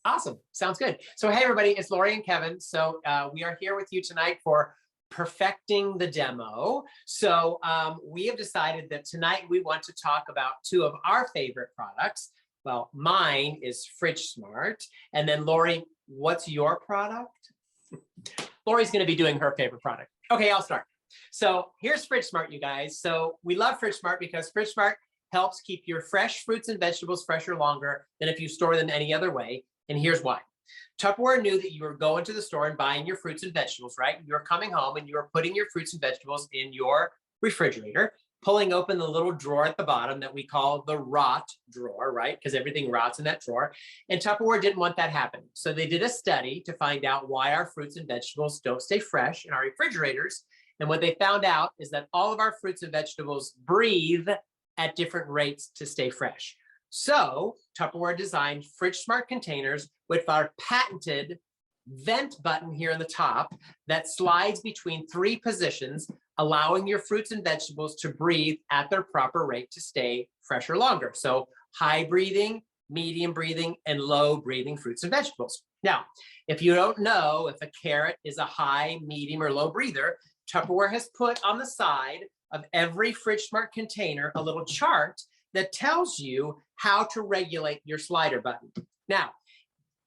Awesome. Sounds good. So, hey, everybody, it's Lori and Kevin. So we are here with you tonight for perfecting the demo. So we have decided that tonight we want to talk about two of our favorite products. Well, mine is Fridgesmart. And then Lori, what's your product? Lori's going to be doing her favorite product. Okay, I'll start. So here's Fridgesmart, you guys. So we love Fridgesmart because Fridgesmart helps keep your fresh fruits and vegetables fresher longer than if you store them any other way. And here's why. Tupperware knew that you were going to the store and buying your fruits and vegetables, right? You're coming home and you're putting your fruits and vegetables in your refrigerator, pulling open the little drawer at the bottom that we call the rot drawer, right? Because everything rots in that drawer. And Tupperware didn't want that happening. So they did a study to find out why our fruits and vegetables don't stay fresh in our refrigerators. And what they found out is that all of our fruits and vegetables breathe at different rates to stay fresh. So Tupperware designed Fridgesmart containers with our patented vent button here on the top that slides between 3 positions, allowing your fruits and vegetables to breathe at their proper rate to stay fresher longer. So high breathing, medium breathing, and low breathing fruits and vegetables. Now, if you don't know if a carrot is a high, medium, or low breather, Tupperware has put on the side of every Fridgesmart container a little chart that tells you how to regulate your slider button. Now,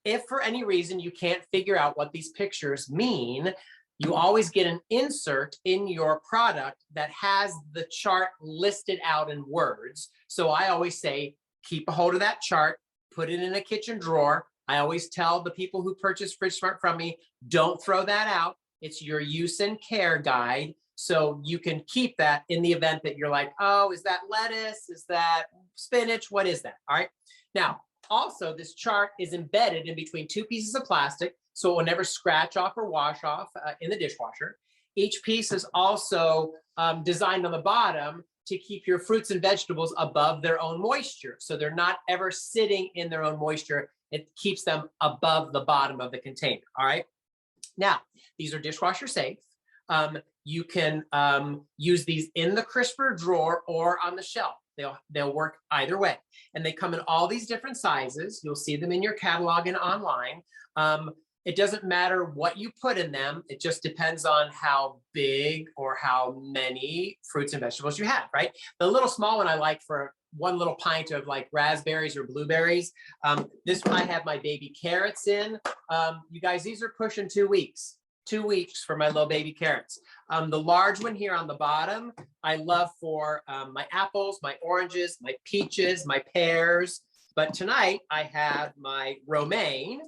if for any reason you can't figure out what these pictures mean, you always get an insert in your product that has the chart listed out in words. So I always say, keep a hold of that chart, put it in a kitchen drawer. I always tell the people who purchase Fridgesmart from me, don't throw that out. It's your use and care guide. So you can keep that in the event that you're like, oh, is that lettuce? Is that spinach? What is that? All right. Now, also, this chart is embedded in between 2 pieces of plastic, so it will never scratch off or wash off in the dishwasher. Each piece is also designed on the bottom to keep your fruits and vegetables above their own moisture. So they're not ever sitting in their own moisture. It keeps them above the bottom of the container. All right. Now, these are dishwasher safe. You can use these in the crisper drawer or on the shelf. They'll work either way. And they come in all these different sizes. You'll see them in your catalog and online. It doesn't matter what you put in them. It just depends on how big or how many fruits and vegetables you have, right? The little small one I like for one little pint of like raspberries or blueberries. This one I have my baby carrots in. You guys, these are pushing 2 weeks. 2 weeks for my little baby carrots. The large one here on the bottom, I love for my apples, my oranges, my peaches, my pears. But tonight I have my romaine.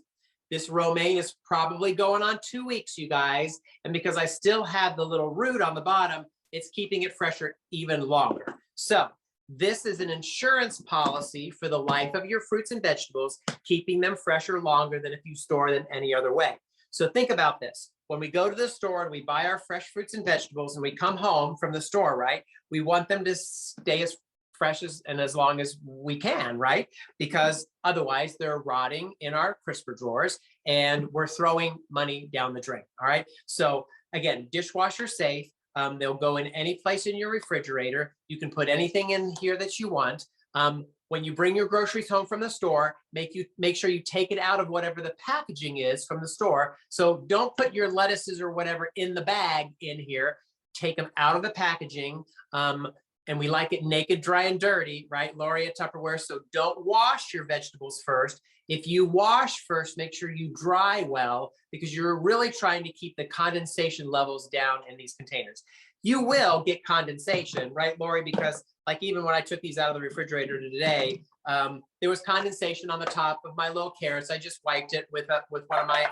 This romaine is probably going on 2 weeks, you guys. And because I still have the little root on the bottom, it's keeping it fresher even longer. So this is an insurance policy for the life of your fruits and vegetables, keeping them fresher longer than if you store them any other way. So think about this. When we go to the store and we buy our fresh fruits and vegetables and we come home from the store, right? We want them to stay as fresh and as long as we can, right? Because otherwise they're rotting in our crisper drawers and we're throwing money down the drain, all right? So again, dishwasher safe. They'll go in any place in your refrigerator. You can put anything in here that you want. When you bring your groceries home from the store, make sure you take it out of whatever the packaging is from the store. So don't put your lettuces or whatever in the bag in here. Take them out of the packaging. And we like it naked, dry, and dirty, right, Lori at Tupperware? So don't wash your vegetables first. If you wash first, make sure you dry well because you're really trying to keep the condensation levels down in these containers. You will get condensation, right, Lori? Because like even when I took these out of the refrigerator today, there was condensation on the top of my little carrots. I just wiped it with one of my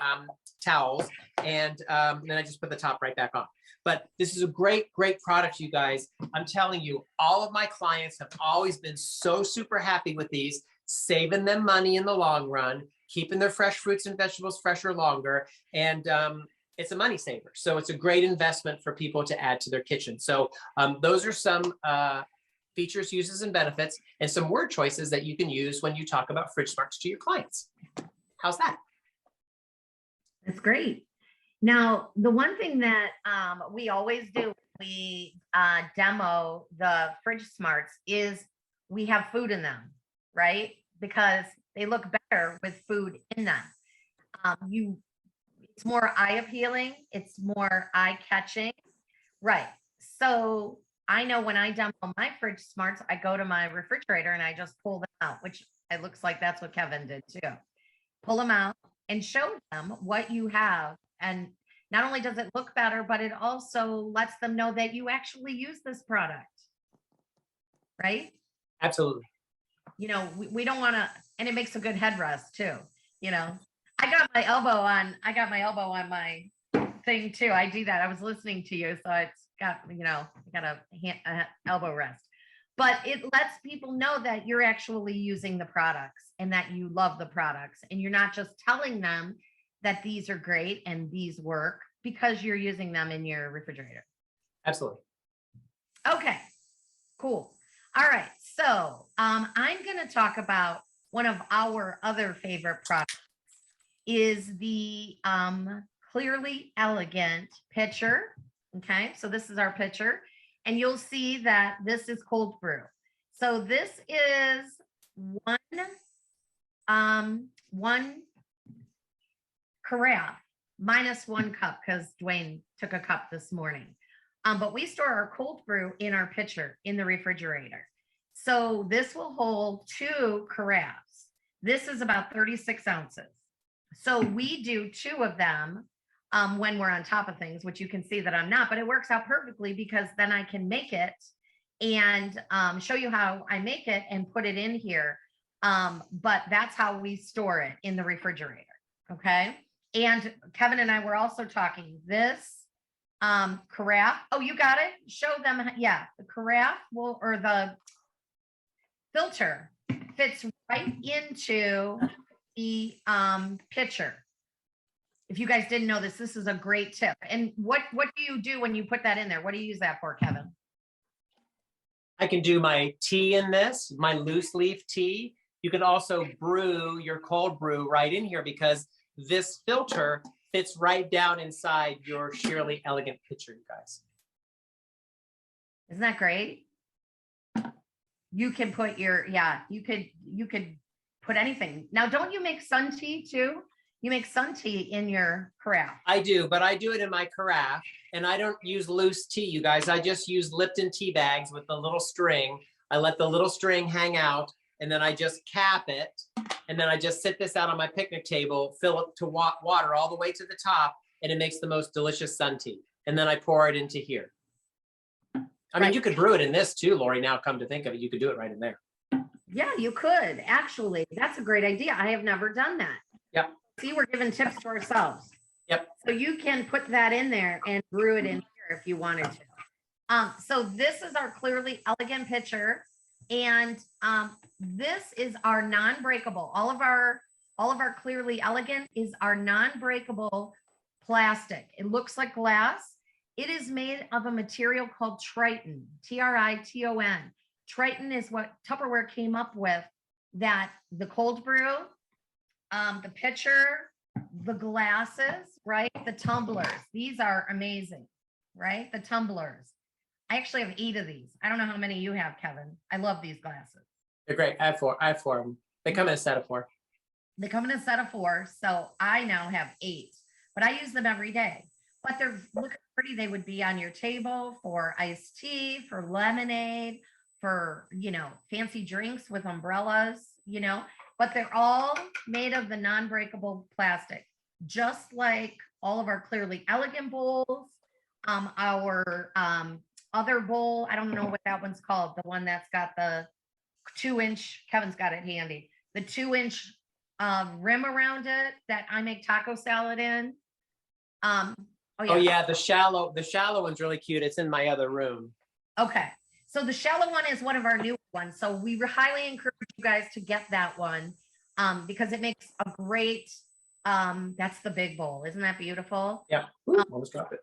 towels, and then I just put the top right back on. But this is a great, great product, you guys. I'm telling you, all of my clients have always been so super happy with these, saving them money in the long run, keeping their fresh fruits and vegetables fresher longer, and it's a money saver. So it's a great investment for people to add to their kitchen. So those are some features, uses, and benefits, and some word choices that you can use when you talk about Fridgesmarts to your clients. How's that? That's great. Now, the one thing that we always do, we demo the Fridgesmarts is we have food in them, right? Because they look better better with food in them. It's more eye appealing. It's more eye catching. Right. So I know when I demo my Fridgesmarts, I go to my refrigerator and I just pull them out, which it looks like that's what Kevin did too. Pull them out and show them what you have. And not only does it look better, but it also lets them know that you actually use this product. Right? Absolutely. You know, we don't want to, and it makes a good headrest too. You know, I got my elbow on my thing too. I do that. I was listening to you, so it's got, you know, I got a elbow rest. But it lets people know that you're actually using the products and that you love the products, and you're not just telling them that these are great and these work because you're using them in your refrigerator. Absolutely. Okay, cool. All right, so I'm going to talk about one of our other favorite products is the Clearly Elegant pitcher. Okay, so this is our pitcher, and you'll see that this is cold brew. So this is one carafe minus 1 cup because Dwayne took a cup this morning. But we store our cold brew in our pitcher in the refrigerator. So this will hold 2 carafes. This is about 36 ounces. So we do 2 of them when we're on top of things, which you can see that I'm not, but it works out perfectly because then I can make it and show you how I make it and put it in here. But that's how we store it in the refrigerator. Okay. And Kevin and I were also talking this carafe. Oh, you got it? Show them. Yeah. The carafe or the filter fits right into the pitcher. If you guys didn't know this, this is a great tip. And what do you do when you put that in there? What do you use that for, Kevin? I can do my tea in this, my loose leaf tea. You can also brew your cold brew right in here because this filter fits right down inside your Sheerly Elegant pitcher, you guys. Isn't that great? You can put your, you could put anything. Now, don't you make sun tea too? You make sun tea in your carafe. I do, but I do it in my carafe, and I don't use loose tea, you guys. I just use Lipton tea bags with the little string. I let the little string hang out, and then I just cap it, and then I just sit this out on my picnic table, fill it to water all the way to the top, and it makes the most delicious sun tea. And then I pour it into here. I mean, you could brew it in this too, Lori. Now, come to think of it, you could do it right in there. Yeah, you could. Actually, that's a great idea. I have never done that. Yep. See, we're giving tips to ourselves. Yep. So you can put that in there and brew it in here if you wanted to. So this is our Clearly Elegant pitcher. And this is our non-breakable. All of our Clearly Elegant is our non-breakable plastic. It looks like glass. It is made of a material called Triton, Triton. Triton is what Tupperware came up with, that the cold brew, the pitcher, the glasses, right? The tumblers. These are amazing, right? The tumblers. I actually have 8 of these. I don't know how many you have, Kevin. I love these glasses. They're great. I have 4 of them. They come in a set of 4. They come in a set of 4. So I now have 8, but I use them every day. But look how pretty they would be on your table for iced tea, for lemonade, for, you know, fancy drinks with umbrellas, you know, but they're all made of the non-breakable plastic, just like all of our Clearly Elegant bowls, our other bowl. I don't know what that one's called. The one that's got the 2-inch, Kevin's got it handy, the 2-inch rim around it that I make taco salad in. Oh yeah, the shallow one's really cute. It's in my other room. Okay. So the shallow one is one of our new ones. So we highly encourage you guys to get that one because it makes a great, that's the big bowl. Isn't that beautiful? Yeah. Almost dropped it.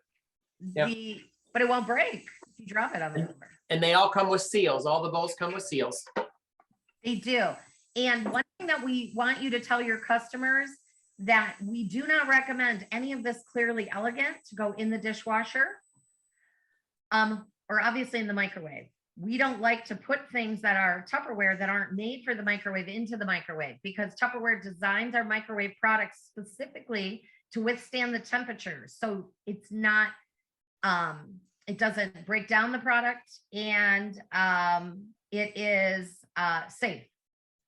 Yep. But it won't break if you drop it on the floor. And they all come with seals. All the bowls come with seals. They do. And one thing that we want you to tell your customers, that we do not recommend any of this Clearly Elegant to go in the dishwasher or obviously in the microwave. we don't like to put things that are Tupperware that aren't made for the microwave into the microwave, because Tupperware designs our microwave products specifically to withstand the temperatures. So it's not, it doesn't break down the product, and it is safe.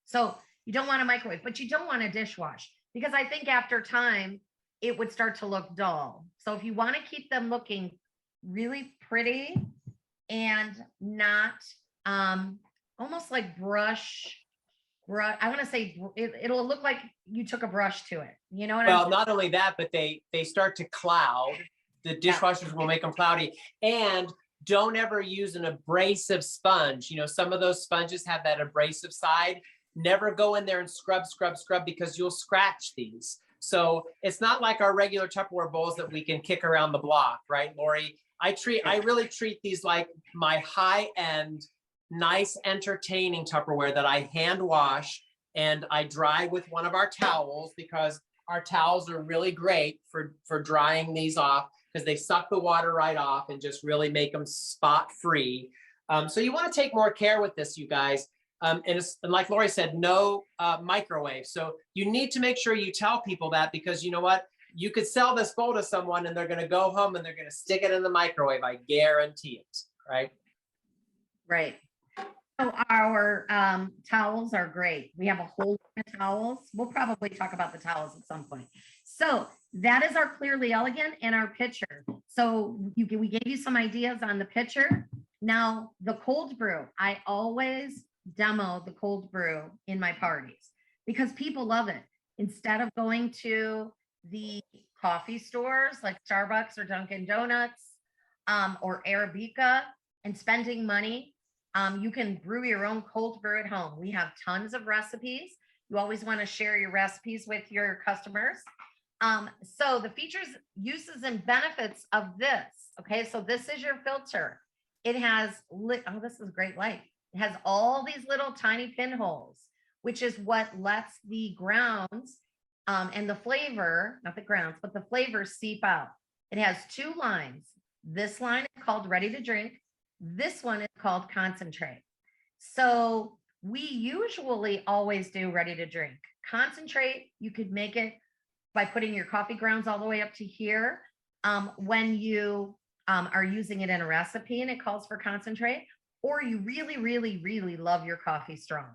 So you don't want a microwave, but you don't want a dishwash, because I think after time, it would start to look dull. So if you want to keep them looking really pretty and not almost like brush, I want to say it'll look like you took a brush to it. You know what I'm Well, saying? not only that, but they start to cloud. The dishwashers will make them cloudy. And don't ever use an abrasive sponge. You know, some of those sponges have that abrasive side. Never go in there and scrub, because you'll scratch these. So it's not like our regular Tupperware bowls that we can kick around the block, right, Lori? I really treat these like my high-end, nice, entertaining Tupperware that I hand wash and I dry with one of our towels, because our towels are really great for drying these off, because they suck the water right off and just really make them spot free. So you want to take more care with this, you guys. And like Lori said, no microwave. So you need to make sure you tell people that, because you know what? You could sell this bowl to someone and they're going to go home and they're going to stick it in the microwave. I guarantee it. Right? Right. So our towels are great. We have a whole lot of towels. We'll probably talk about the towels at some point. So that is our Clearly Elegant and our pitcher. So we gave you some ideas on the pitcher. Now the cold brew, I always demo the cold brew in my parties because people love it. Instead of going to the coffee stores like Starbucks or Dunkin' Donuts or Arabica and spending money, you can brew your own cold brew at home. We have tons of recipes. You always want to share your recipes with your customers. So the features, uses, and benefits of this. Okay, so this is your filter. It has oh, this is great light. It has all these little tiny pinholes, which is what lets the grounds and the flavor, not the grounds, but the flavor seep out. It has two lines. This line is called ready to drink. This one is called concentrate. So we usually always do ready to drink. Concentrate, you could make it by putting your coffee grounds all the way up to here. When you are using it in a recipe and it calls for concentrate, or you really, really, really love your coffee strong.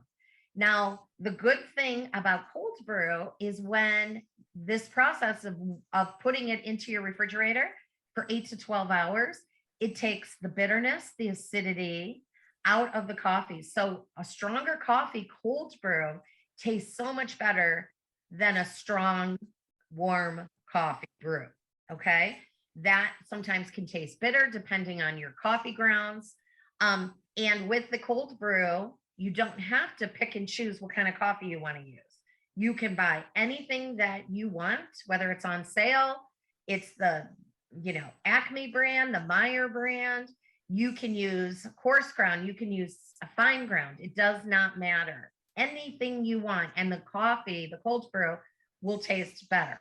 Now, the good thing about cold brew is when this process of putting it into your refrigerator for 8 to 12 hours, it takes the bitterness, the acidity out of the coffee. So a stronger coffee cold brew tastes so much better than a strong, warm coffee brew. Okay. That sometimes can taste bitter depending on your coffee grounds. And with the cold brew, you don't have to pick and choose what kind of coffee you want to use. You can buy anything that you want, whether it's on sale, it's the, Acme brand, the Meyer brand. You can use coarse ground, you can use a fine ground. It does not matter. Anything you want. And the coffee, the cold brew, will taste better.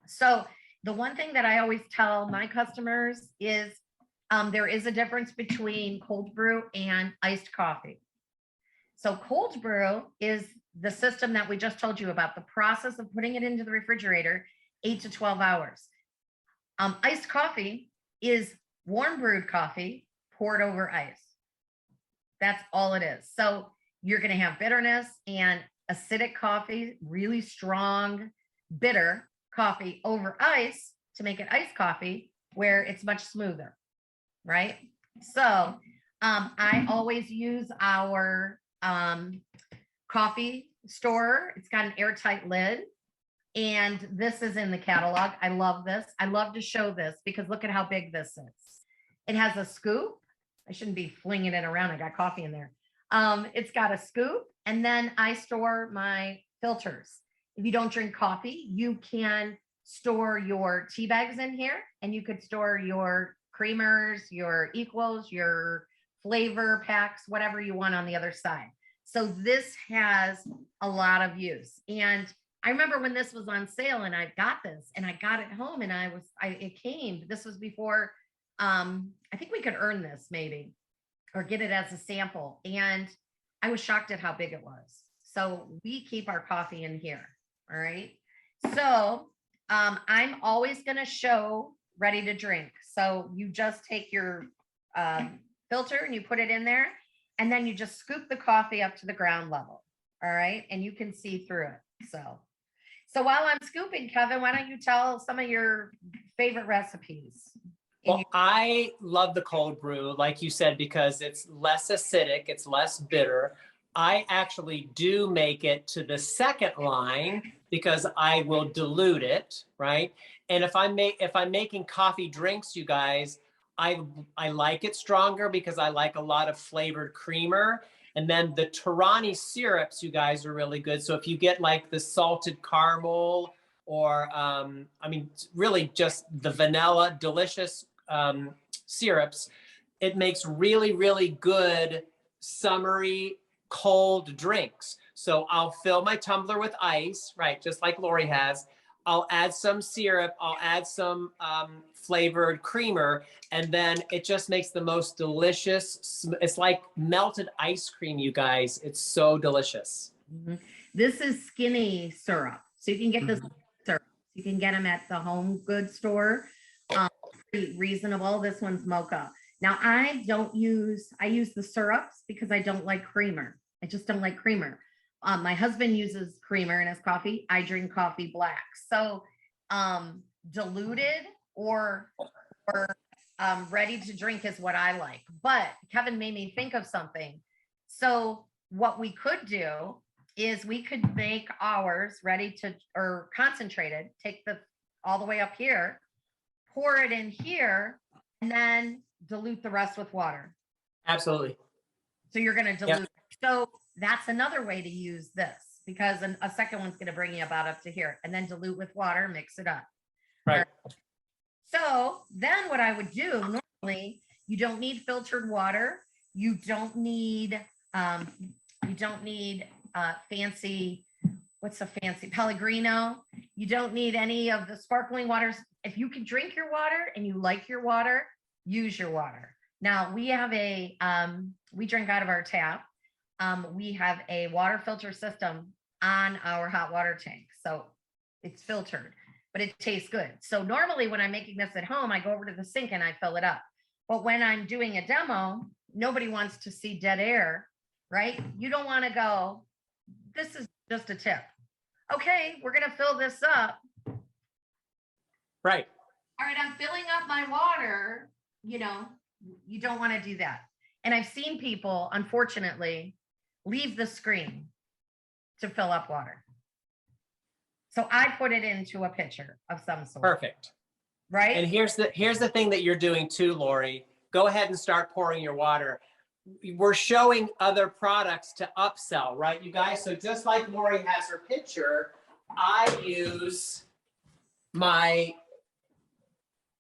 So the one thing that I always tell my customers is there is a difference between cold brew and iced coffee. So cold brew is the system that we just told you about, the process of putting it into the refrigerator 8 to 12 hours. Iced coffee is warm brewed coffee poured over ice. That's all it is. So you're going to have bitterness and acidic coffee, really strong, bitter coffee over ice to make it iced coffee, where it's much smoother, right? So I always use our coffee store. It's got an airtight lid. And this is in the catalog. I love this. I love to show this because look at how big this is. It has a scoop. I shouldn't be flinging it around. I got coffee in there. It's got a scoop. And then I store my filters. If you don't drink coffee, you can store your tea bags in here, and you could store your creamers, your equals, your flavor packs, whatever you want on the other side. So this has a lot of use. And I remember when this was on sale and I got this and I got it home and it came, this was before, I think we could earn this maybe, or get it as a sample. And I was shocked at how big it was. So we keep our coffee in here. All right. So I'm always going to show ready to drink. So you just take your filter and you put it in there, and then you just scoop the coffee up to the ground level. All right. And you can see through it. So while I'm scooping, Kevin, why don't you tell some of your favorite recipes? Well, I love the cold brew, like you said, because it's less acidic, it's less bitter. I actually do make it to the second line because I will dilute it, right? And if I'm making coffee drinks, you guys, I like it stronger because I like a lot of flavored creamer. And then the Torani syrups, you guys, are really good. So if you get like the salted caramel or I mean, really just the vanilla, delicious syrups, it makes really, really good summery cold drinks. So I'll fill my tumbler with ice, right, just like Lori has. I'll add some syrup, I'll add some flavored creamer, and then it just makes the most delicious. It's like melted ice cream, you guys. It's so delicious. Mhm. This is skinny syrup. So you can get this syrup. You can get them at the home goods store. Pretty reasonable. This one's mocha. Now I use the syrups because I don't like creamer. I just don't like creamer. My husband uses creamer in his coffee. I drink coffee black. So diluted or ready to drink is what I like. But Kevin made me think of something. So what we could do is we could make ours ready to, or concentrated, take the all the way up here, pour it in here, and then dilute the rest with water. Absolutely. So you're going to dilute. Yep. So that's another way to use this, because a second one's going to bring you about up to here, and then dilute with water, mix it up. Right. So then what I would do normally, you don't need filtered water. You don't need fancy, what's a fancy Pellegrino. You don't need any of the sparkling waters. If you can drink your water and you like your water, use your water. Now we have we drink out of our tap. We have a water filter system on our hot water tank. So it's filtered, but it tastes good. So normally when I'm making this at home, I go over to the sink and I fill it up. But when I'm doing a demo, nobody wants to see dead air, right? You don't want to go, this is just a tip. Okay, we're going to fill this up. Right. All right, I'm filling up my water. You don't want to do that. And I've seen people, unfortunately, leave the screen to fill up water. So I put it into a pitcher of some sort. Perfect. Right. And here's the thing that you're doing too, Lori. Go ahead and start pouring your water. We're showing other products to upsell, right, you guys? So just like Lori has her pitcher, I use my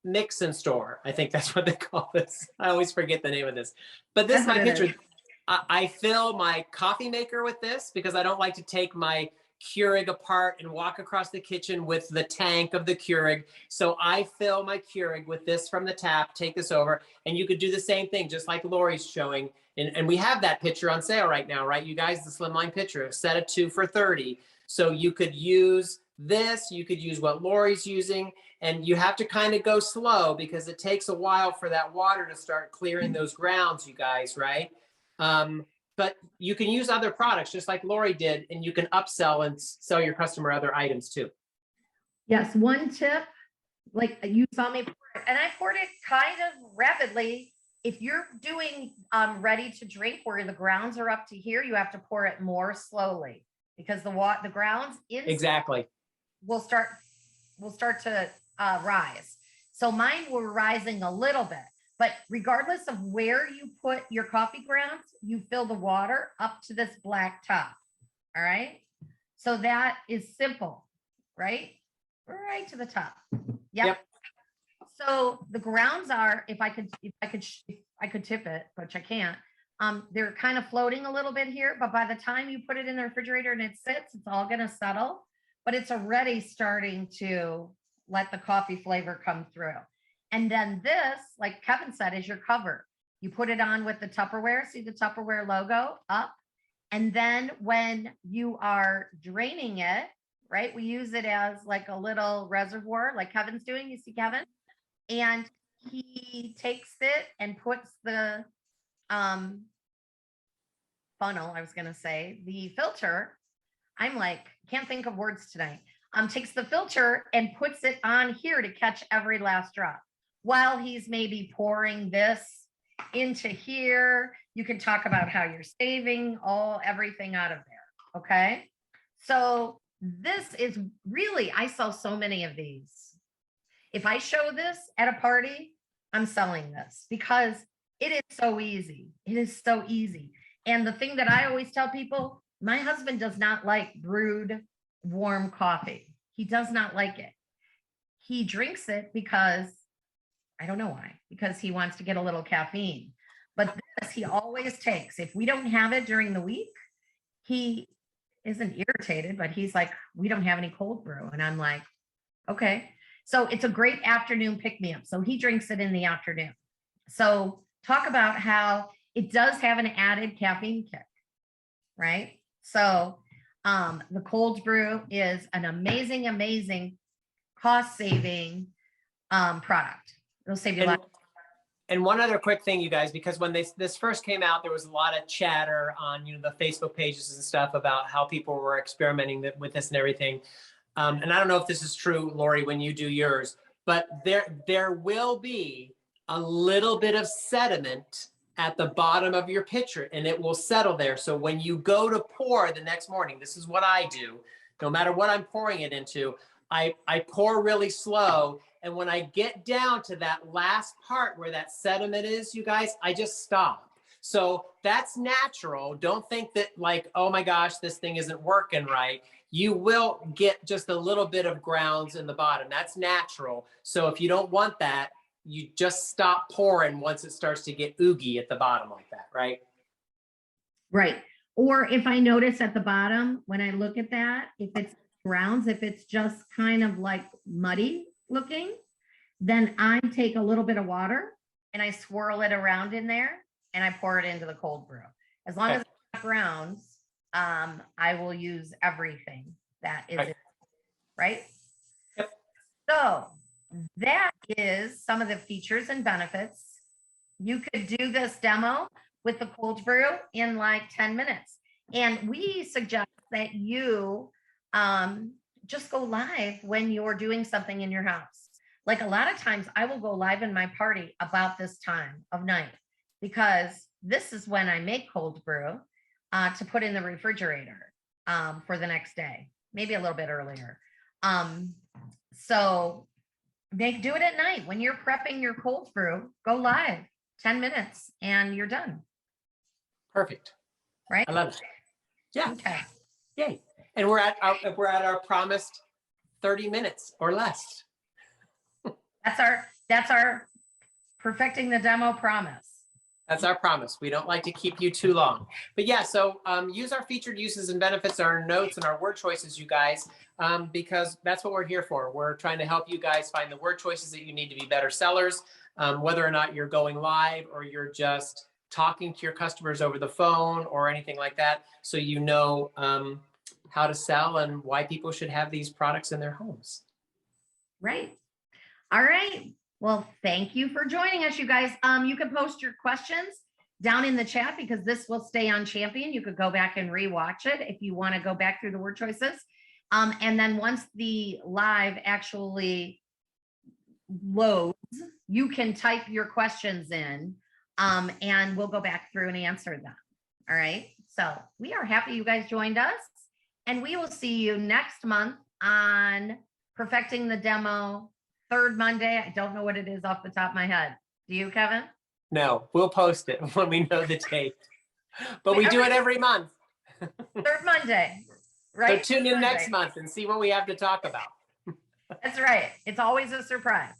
mix and store. I think that's what they call this. I always forget the name of this. But this is my pitcher. I fill my coffee maker with this because I don't like to take my Keurig apart and walk across the kitchen with the tank of the Keurig. So I fill my Keurig with this from the tap, take this over, and you could do the same thing, just like Lori's showing. And we have that pitcher on sale right now, right? You guys, the slimline pitcher, a set of 2 for $30. So you could use this, you could use what Lori's using, and you have to kind of go slow because it takes a while for that water to start clearing those grounds, you guys, right? But you can use other products just like Lori did, and you can upsell and sell your customer other items too. Yes, one tip, like you saw me pour it, and I poured it kind of rapidly. If you're doing ready to drink where the grounds are up to here, you have to pour it more slowly because the grounds exactly will start to rise. So mine were rising a little bit. But regardless of where you put your coffee grounds, you fill the water up to this black top. All right. So that is simple, right? Right to the top. Yep. So the grounds are, if I could tip it, which I can't, they're kind of floating a little bit here, but by the time you put it in the refrigerator and it sits, it's all going to settle, but it's already starting to let the coffee flavor come through. And then this, like Kevin said, is your cover. You put it on with the Tupperware. See the Tupperware logo up. And then when you are draining it, right, we use it as like a little reservoir, like Kevin's doing. You see Kevin? And he takes it and puts the funnel, I was going to say, the filter. I'm like, can't think of words tonight. Takes the filter and puts it on here to catch every last drop while he's maybe pouring this into here. You can talk about how you're saving everything out of there. Okay. So this is really, I sell so many of these. If I show this at a party, I'm selling this because it is so easy. It is so easy. And the thing that I always tell people, my husband does not like brewed warm coffee. He does not like it. He drinks it because, I don't know why, because he wants to get a little caffeine. But this he always takes. If we don't have it during the week, he isn't irritated, but he's like, we don't have any cold brew. And I'm like, okay. So it's a great afternoon pick-me-up. So he drinks it in the afternoon. So talk about how it does have an added caffeine kick, right? So the cold brew is an amazing, amazing cost-saving product. It'll save you a lot. And one other quick thing, you guys, because when this first came out, there was a lot of chatter on the Facebook pages and stuff about how people were experimenting with this and everything. And I don't know if this is true, Lori, when you do yours, but there will be a little bit of sediment at the bottom of your pitcher, and it will settle there. So when you go to pour the next morning, this is what I do. No matter what I'm pouring it into, I pour really slow. And when I get down to that last part where that sediment is, you guys, I just stop. So that's natural. Don't think that like, oh my gosh, this thing isn't working right. You will get just a little bit of grounds in the bottom. That's natural. So if you don't want that, you just stop pouring once it starts to get oogy at the bottom like that, right? Right. Or if I notice at the bottom, when I look at that, if it's grounds, if it's just kind of like muddy looking, then I take a little bit of water and I swirl it around in there and I pour it into the cold brew. As long as it's not grounds, I will use everything that is right. Yep. So that is some of the features and benefits. You could do this demo with the cold brew in like 10 minutes. And we suggest that you just go live when you're doing something in your house. Like a lot of times I will go live in my party about this time of night because this is when I make cold brew to put in the refrigerator for the next day, maybe a little bit earlier. So do it at night when you're prepping your cold brew. Go live 10 minutes and you're done. Perfect. Right? I love it. Yeah. Okay. Yay. And we're at our promised 30 minutes or less. That's our perfecting the demo promise. That's our promise. We don't like to keep you too long. But yeah, so use our featured uses and benefits, our notes and our word choices, you guys, because that's what we're here for. We're trying to help you guys find the word choices that you need to be better sellers, whether or not you're going live or you're just talking to your customers over the phone or anything like that. So you know how to sell and why people should have these products in their homes. Right. All right. Well, thank you for joining us, you guys. You can post your questions down in the chat because this will stay on Champion. You could go back and rewatch it if you want to go back through the word choices. And then once the live actually loads, you can type your questions in and we'll go back through and answer them. All right. So we are happy you guys joined us and we will see you next month on Perfecting the Demo. Third Monday. I don't know what it is off the top of my head. Do you, Kevin? No, we'll post it when we know the date. But we do it every month. Third Monday, right? So tune in next month and see what we have to talk about. That's right. It's always a surprise.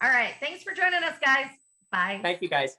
All right. Thanks for joining us, guys. Bye. Thank you, guys.